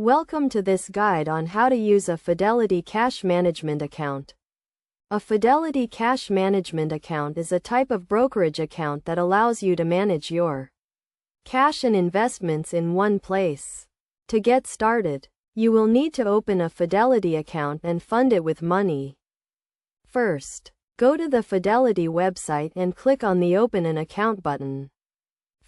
Welcome to this guide on how to use a Fidelity cash management account. A Fidelity cash management account is a type of brokerage account that allows you to manage your cash and investments in one place. To get started, you will need to open a Fidelity account and fund it with money. First, go to the Fidelity website and click on the Open an Account button.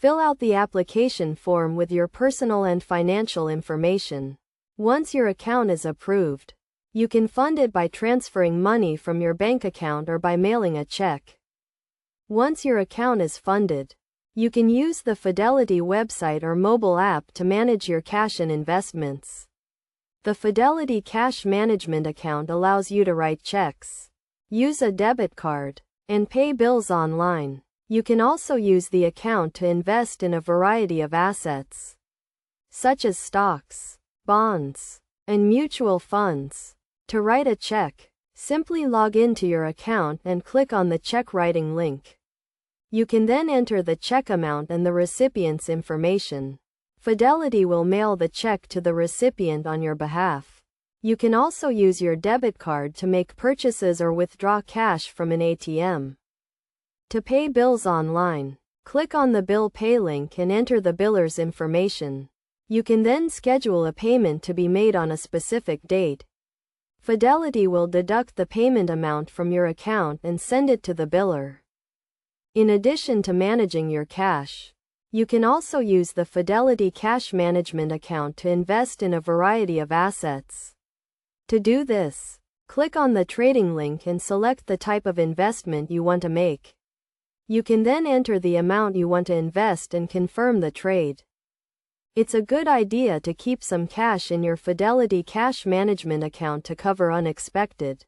Fill out the application form with your personal and financial information. Once your account is approved, you can fund it by transferring money from your bank account or by mailing a check. Once your account is funded, you can use the Fidelity website or mobile app to manage your cash and investments. The Fidelity cash management account allows you to write checks, use a debit card, and pay bills online. You can also use the account to invest in a variety of assets, such as stocks, bonds, and mutual funds. To write a check, simply log into your account and click on the check writing link. You can then enter the check amount and the recipient's information. Fidelity will mail the check to the recipient on your behalf. You can also use your debit card to make purchases or withdraw cash from an ATM. To pay bills online, click on the Bill Pay link and enter the biller's information. You can then schedule a payment to be made on a specific date. Fidelity will deduct the payment amount from your account and send it to the biller. In addition to managing your cash, you can also use the Fidelity cash management account to invest in a variety of assets. To do this, click on the trading link and select the type of investment you want to make. You can then enter the amount you want to invest and confirm the trade. It's a good idea to keep some cash in your Fidelity cash management account to cover unexpected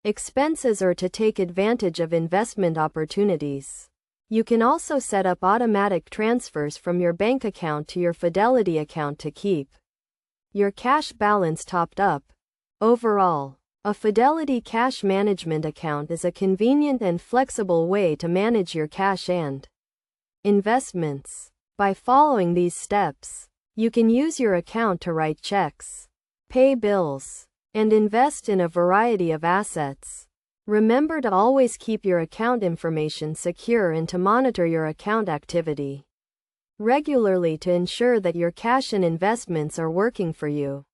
expenses or to take advantage of investment opportunities. You can also set up automatic transfers from your bank account to your Fidelity account to keep your cash balance topped up. Overall, a Fidelity cash management account is a convenient and flexible way to manage your cash and investments. By following these steps, you can use your account to write checks, pay bills, and invest in a variety of assets. Remember to always keep your account information secure and to monitor your account activity regularly to ensure that your cash and investments are working for you.